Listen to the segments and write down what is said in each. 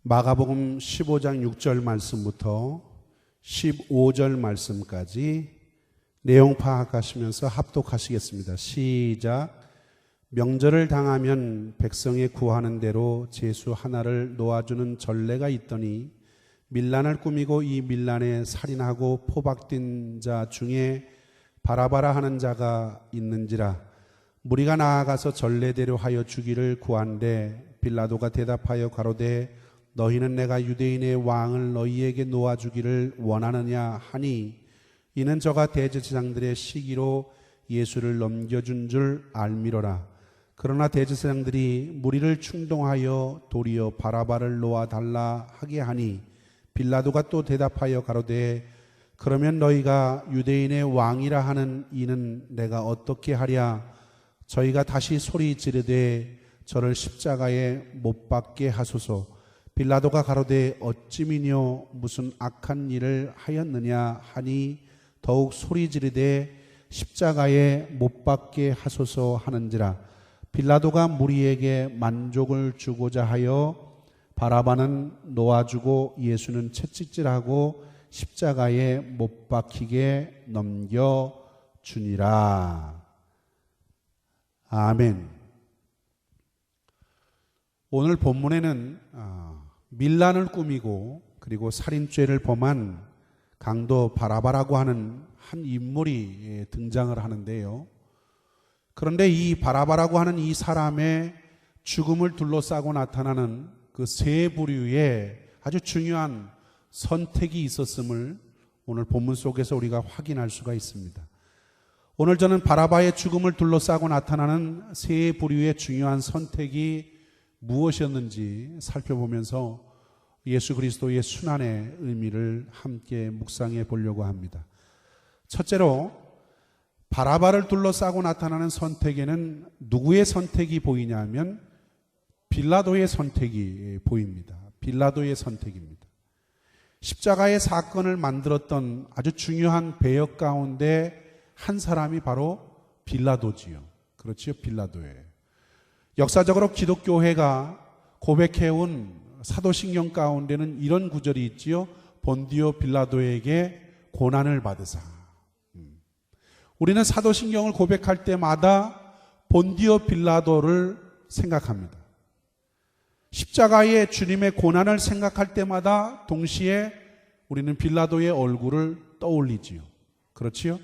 마가복음 15장 6절 말씀부터 15절 말씀까지 내용 파악하시면서 합독하시겠습니다. 시작. 명절을 당하면 백성이 구하는 대로 제수 하나를 놓아주는 전례가 있더니 밀란을 꾸미고 이 밀란에 살인하고 포박된 자 중에 바라바라 하는 자가 있는지라. 무리가 나아가서 전례대로 하여 주기를 구한데 빌라도가 대답하여 가로되 너희는 내가 유대인의 왕을 너희에게 놓아주기를 원하느냐 하니 이는 저가 대제사장들의 시기로 예수를 넘겨준 줄 알미로라. 그러나 대제사장들이 무리를 충동하여 도리어 바라바를 놓아달라 하게 하니 빌라도가 또 대답하여 가로되 그러면 너희가 유대인의 왕이라 하는 이는 내가 어떻게 하랴. 저희가 다시 소리 지르되 저를 십자가에 못 박게 하소서. 빌라도가 가로되 어찌미뇨 무슨 악한 일을 하였느냐 하니 더욱 소리 지르되 십자가에 못 박게 하소서 하는지라. 빌라도가 무리에게 만족을 주고자 하여 바라바는 놓아주고 예수는 채찍질하고 십자가에 못 박히게 넘겨주니라. 아멘. 오늘 본문에는 밀란을 꾸미고 그리고 살인죄를 범한 강도 바라바라고 하는 한 인물이 등장을 하는데요. 그런데 이 바라바라고 하는 이 사람의 죽음을 둘러싸고 나타나는 그 세 부류의 아주 중요한 선택이 있었음을 오늘 본문 속에서 우리가 확인할 수가 있습니다. 오늘 저는 바라바의 죽음을 둘러싸고 나타나는 세 부류의 중요한 선택이 무엇이었는지 살펴보면서 예수 그리스도의 순환의 의미를 함께 묵상해 보려고 합니다. 첫째로 바라바를 둘러싸고 나타나는 선택에는 누구의 선택이 보이냐 하면 빌라도의 선택이 보입니다. 빌라도의 선택입니다. 십자가의 사건을 만들었던 아주 중요한 배역 가운데 한 사람이 바로 빌라도지요. 그렇지요, 빌라도예요. 역사적으로 기독교회가 고백해온 사도신경 가운데는 이런 구절이 있지요. 본디오 빌라도에게 고난을 받으사. 우리는 사도신경을 고백할 때마다 본디오 빌라도를 생각합니다. 십자가의 주님의 고난을 생각할 때마다 동시에 우리는 빌라도의 얼굴을 떠올리지요. 그렇지요?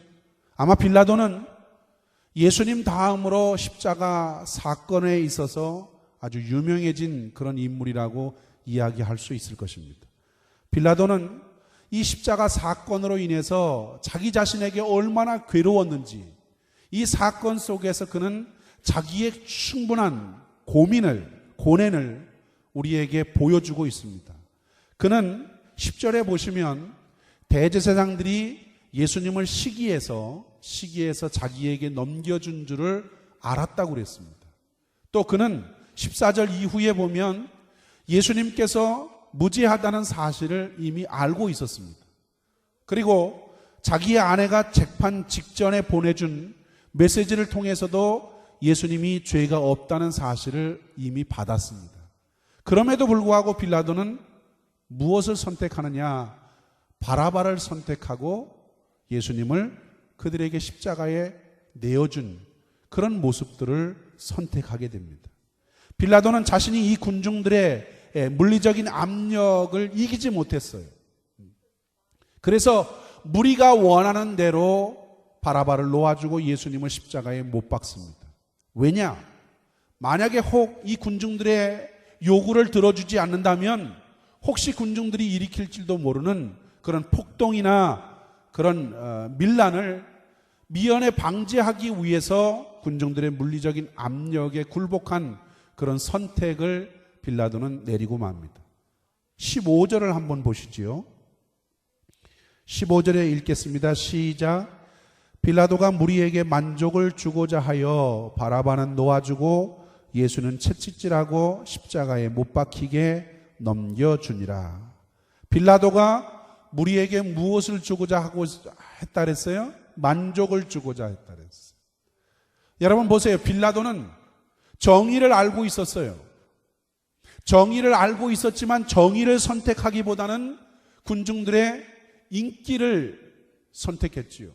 아마 빌라도는 예수님 다음으로 십자가 사건에 있어서 아주 유명해진 그런 인물이라고 이야기할 수 있을 것입니다. 빌라도는 이 십자가 사건으로 인해서 자기 자신에게 얼마나 괴로웠는지 이 사건 속에서 그는 자기의 충분한 고뇌를 우리에게 보여주고 있습니다. 그는 10절에 보시면 대제사장들이 예수님을 시기해서 자기에게 넘겨준 줄을 알았다고 그랬습니다. 또 그는 14절 이후에 보면 예수님께서 무죄하다는 사실을 이미 알고 있었습니다. 그리고 자기의 아내가 재판 직전에 보내준 메시지를 통해서도 예수님이 죄가 없다는 사실을 이미 받았습니다. 그럼에도 불구하고 빌라도는 무엇을 선택하느냐? 바라바를 선택하고 예수님을 그들에게 십자가에 내어준 그런 모습들을 선택하게 됩니다. 빌라도는 자신이 이 군중들의 물리적인 압력을 이기지 못했어요. 그래서 무리가 원하는 대로 바라바를 놓아주고 예수님을 십자가에 못 박습니다. 왜냐? 만약에 혹 이 군중들의 요구를 들어주지 않는다면 혹시 군중들이 일으킬지도 모르는 그런 폭동이나 그런 밀란을 미연에 방지하기 위해서 군중들의 물리적인 압력에 굴복한 그런 선택을 빌라도는 내리고 맙니다. 15절을 한번 보시지요. 15절에 읽겠습니다. 시작. 빌라도가 무리에게 만족을 주고자 하여 바라바는 놓아주고 예수는 채찍질하고 십자가에 못 박히게 넘겨주니라. 빌라도가 무리에게 무엇을 주고자 하고 했다 그랬어요? 만족을 주고자 했다 그랬어요. 여러분 보세요. 빌라도는 정의를 알고 있었어요. 정의를 알고 있었지만 정의를 선택하기보다는 군중들의 인기를 선택했지요.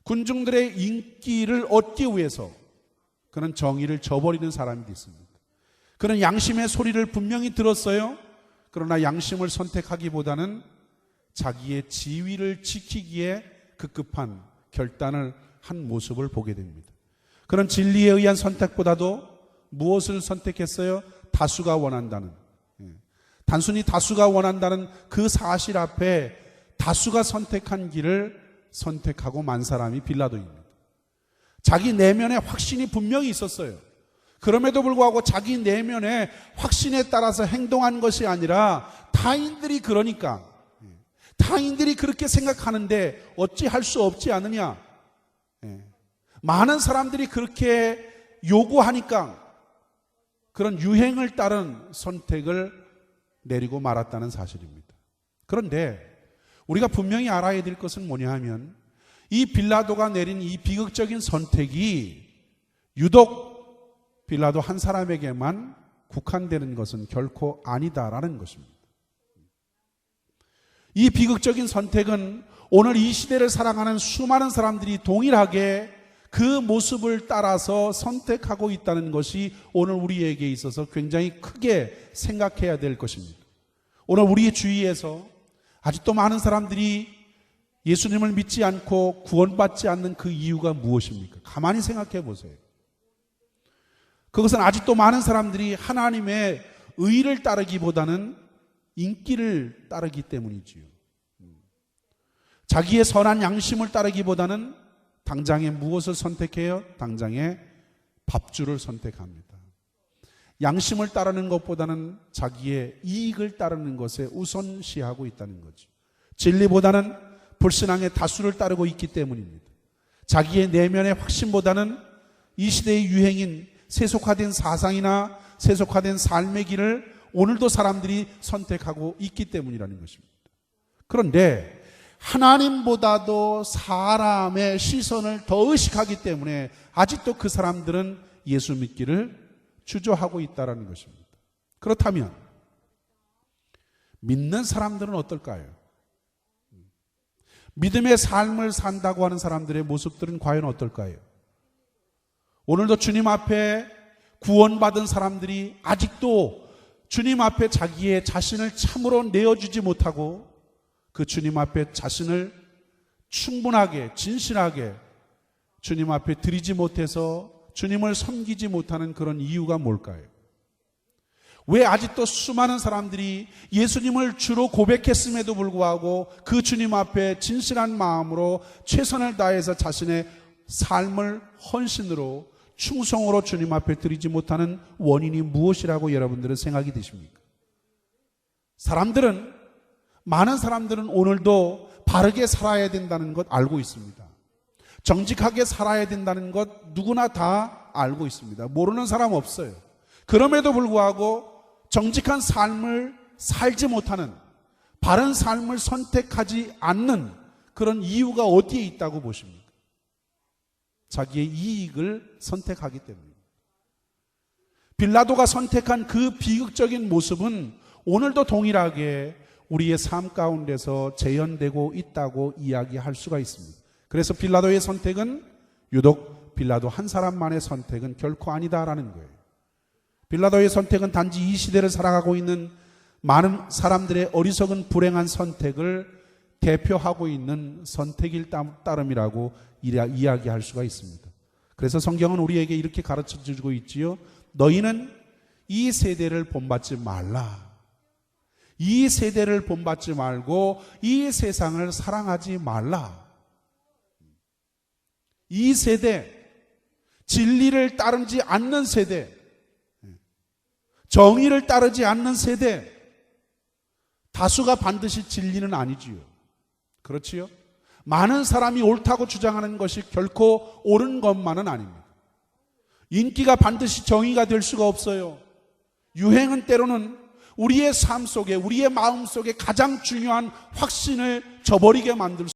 군중들의 인기를 얻기 위해서 그는 정의를 저버리는 사람이 됐습니다. 그는 양심의 소리를 분명히 들었어요. 그러나 양심을 선택하기보다는 자기의 지위를 지키기에 급급한 결단을 한 모습을 보게 됩니다. 그는 진리에 의한 선택보다도 무엇을 선택했어요? 다수가 원한다는, 단순히 다수가 원한다는 그 사실 앞에 다수가 선택한 길을 선택하고 만 사람이 빌라도입니다. 자기 내면에 확신이 분명히 있었어요. 그럼에도 불구하고 자기 내면의 확신에 따라서 행동한 것이 아니라 타인들이 그러니까, 타인들이 그렇게 생각하는데 어찌 할 수 없지 않느냐, 많은 사람들이 그렇게 요구하니까 그런 유행을 따른 선택을 내리고 말았다는 사실입니다. 그런데 우리가 분명히 알아야 될 것은 뭐냐 하면 이 빌라도가 내린 이 비극적인 선택이 유독 빌라도 한 사람에게만 국한되는 것은 결코 아니다라는 것입니다. 이 비극적인 선택은 오늘 이 시대를 살아가는 수많은 사람들이 동일하게 그 모습을 따라서 선택하고 있다는 것이 오늘 우리에게 있어서 굉장히 크게 생각해야 될 것입니다. 오늘 우리의 주위에서 아직도 많은 사람들이 예수님을 믿지 않고 구원받지 않는 그 이유가 무엇입니까? 가만히 생각해 보세요. 그것은 아직도 많은 사람들이 하나님의 의를 따르기보다는 인기를 따르기 때문이지요. 자기의 선한 양심을 따르기보다는 당장에 무엇을 선택해요? 당장에 밥줄을 선택합니다. 양심을 따르는 것보다는 자기의 이익을 따르는 것에 우선시하고 있다는 거죠. 진리보다는 불신앙의 다수를 따르고 있기 때문입니다. 자기의 내면의 확신보다는 이 시대의 유행인 세속화된 사상이나 세속화된 삶의 길을 오늘도 사람들이 선택하고 있기 때문이라는 것입니다. 그런데 하나님보다도 사람의 시선을 더 의식하기 때문에 아직도 그 사람들은 예수 믿기를 주저하고 있다는 것입니다. 그렇다면 믿는 사람들은 어떨까요? 믿음의 삶을 산다고 하는 사람들의 모습들은 과연 어떨까요? 오늘도 주님 앞에 구원받은 사람들이 아직도 주님 앞에 자기의 자신을 참으로 내어주지 못하고 그 주님 앞에 자신을 충분하게 진실하게 주님 앞에 드리지 못해서 주님을 섬기지 못하는 그런 이유가 뭘까요? 왜 아직도 수많은 사람들이 예수님을 주로 고백했음에도 불구하고 그 주님 앞에 진실한 마음으로 최선을 다해서 자신의 삶을 헌신으로 충성으로 주님 앞에 드리지 못하는 원인이 무엇이라고 여러분들은 생각이 드십니까? 많은 사람들은 오늘도 바르게 살아야 된다는 것 알고 있습니다. 정직하게 살아야 된다는 것 누구나 다 알고 있습니다. 모르는 사람 없어요. 그럼에도 불구하고 정직한 삶을 살지 못하는, 바른 삶을 선택하지 않는 그런 이유가 어디에 있다고 보십니까? 자기의 이익을 선택하기 때문입니다. 빌라도가 선택한 그 비극적인 모습은 오늘도 동일하게 우리의 삶 가운데서 재현되고 있다고 이야기할 수가 있습니다. 그래서 빌라도의 선택은 유독 빌라도 한 사람만의 선택은 결코 아니다라는 거예요. 빌라도의 선택은 단지 이 시대를 살아가고 있는 많은 사람들의 어리석은 불행한 선택을 대표하고 있는 선택일 따름이라고 이야기할 수가 있습니다. 그래서 성경은 우리에게 이렇게 가르쳐주고 있지요. 너희는 이 세대를 본받지 말라. 이 세대를 본받지 말고 이 세상을 사랑하지 말라. 이 세대, 진리를 따르지 않는 세대, 정의를 따르지 않는 세대, 다수가 반드시 진리는 아니지요. 그렇지요? 많은 사람이 옳다고 주장하는 것이 결코 옳은 것만은 아닙니다. 인기가 반드시 정의가 될 수가 없어요. 유행은 때로는 우리의 삶 속에, 우리의 마음 속에 가장 중요한 확신을 저버리게 만들